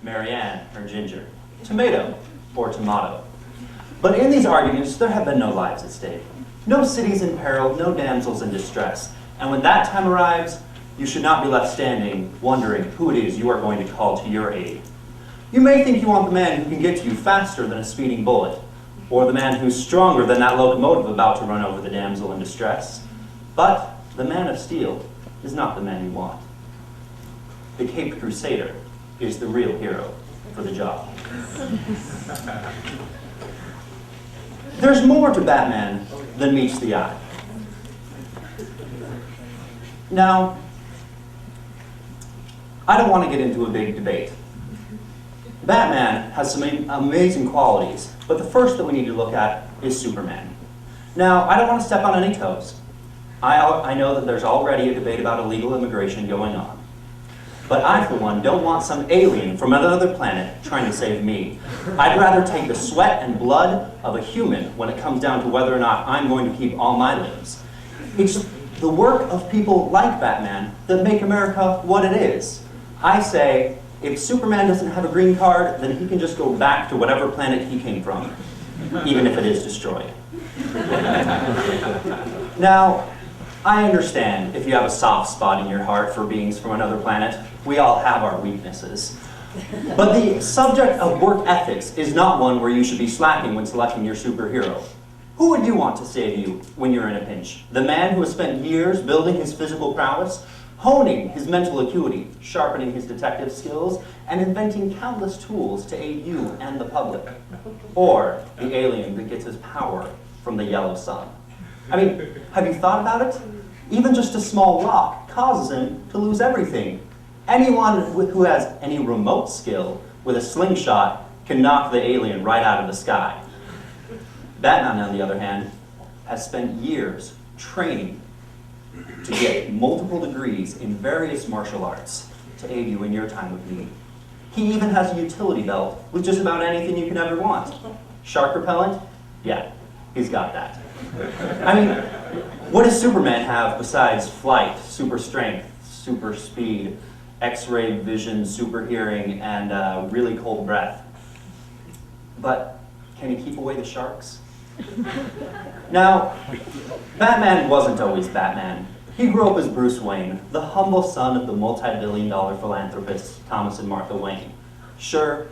Marianne or Ginger, tomato or tomato. But in these arguments, there have been no lives at stake. No cities in peril, no damsels in distress. And when that time arrives, you should not be left standing, wondering who it is you are going to call to your aid. You may think you want the man who can get to you faster than a speeding bullet, or the man who's stronger than that locomotive about to run over the damsel in distress. But the man of steel is not the man you want. The Caped Crusader is the real hero for the job. There's more to Batman than meets the eye. Now, I don't want to get into a big debate. Batman has some amazing qualities, but the first that we need to look at is Superman. Now, I don't want to step on any toes. I know that there's already a debate about illegal immigration going on. But I, for one, don't want some alien from another planet trying to save me. I'd rather take the sweat and blood of a human when it comes down to whether or not I'm going to keep all my limbs. It's the work of people like Batman that make America what it is. I say, if Superman doesn't have a green card, then he can just go back to whatever planet he came from, even if it is destroyed. Now, I understand if you have a soft spot in your heart for beings from another planet. We all have our weaknesses. But the subject of work ethics is not one where you should be slacking when selecting your superhero. Who would you want to save you when you're in a pinch? The man who has spent years building his physical prowess, honing his mental acuity, sharpening his detective skills, and inventing countless tools to aid you and the public? Or the alien that gets his power from the yellow sun? I mean, have you thought about it? Even just a small rock causes him to lose everything. Anyone who has any remote skill with a slingshot can knock the alien right out of the sky. Batman, on the other hand, has spent years training to get multiple degrees in various martial arts to aid you in your time of need. He even has a utility belt with just about anything you can ever want. Shark repellent? Yeah, he's got that. I mean, what does Superman have besides flight, super strength, super speed, X-ray vision, super hearing, and really cold breath? But can he keep away the sharks? Now, Batman wasn't always Batman. He grew up as Bruce Wayne, the humble son of the multi-billion-dollar philanthropists Thomas and Martha Wayne. Sure,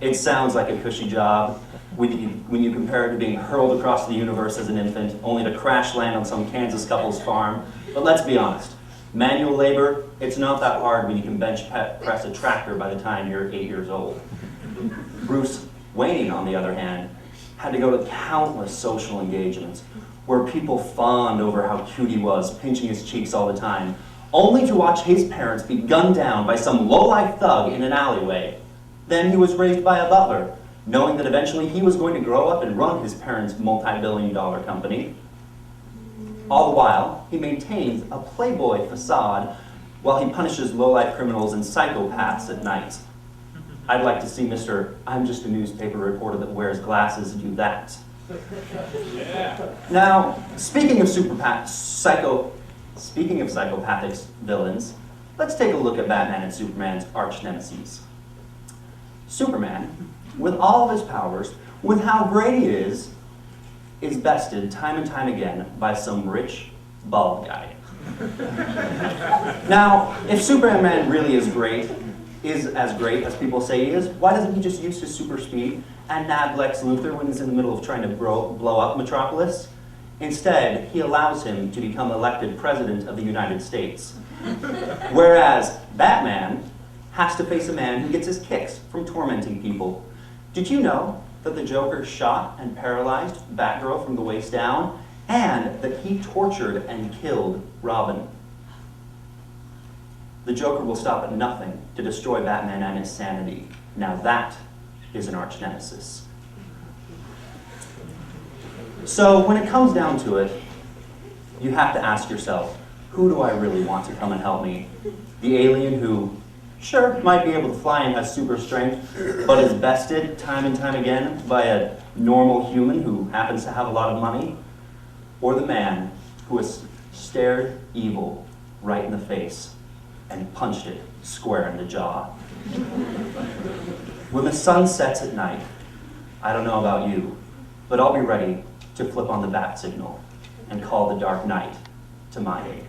it sounds like a cushy job when you compare it to being hurled across the universe as an infant, only to crash land on some Kansas couple's farm. But let's be honest, manual labor, it's not that hard when you can bench press a tractor by the time you're 8 years old. Bruce Wayne, on the other hand, had to go to countless social engagements where people fawned over how cute he was, pinching his cheeks all the time, only to watch his parents be gunned down by some low-life thug in an alleyway. Then he was raised by a butler, knowing that eventually he was going to grow up and run his parents' multi-billion-dollar company. All the while, he maintains a playboy facade while he punishes low-life criminals and psychopaths at night. I'd like to see Mr. I'm just a newspaper reporter that wears glasses do that. Yeah. Now, speaking of psychopathic villains, let's take a look at Batman and Superman's arch nemesis. Superman, with all of his powers, with how great he is bested time and time again by some rich, bald guy. Now, if Superman really is as great as people say he is, why doesn't he just use his super speed and nab Lex Luthor when he's in the middle of trying to blow up Metropolis? Instead, he allows him to become elected president of the United States. Whereas Batman has to face a man who gets his kicks from tormenting people. Did you know that the Joker shot and paralyzed Batgirl from the waist down, and that he tortured and killed Robin? The Joker will stop at nothing to destroy Batman and his sanity. Now that is an arch nemesis. So when it comes down to it, you have to ask yourself, who do I really want to come and help me? The alien who, sure, might be able to fly and has super strength, but is bested time and time again by a normal human who happens to have a lot of money? Or the man who has stared evil right in the face and punched it square in the jaw? when the sun sets at night, I don't know about you, but I'll be ready to flip on the bat signal and call the dark night to my aid.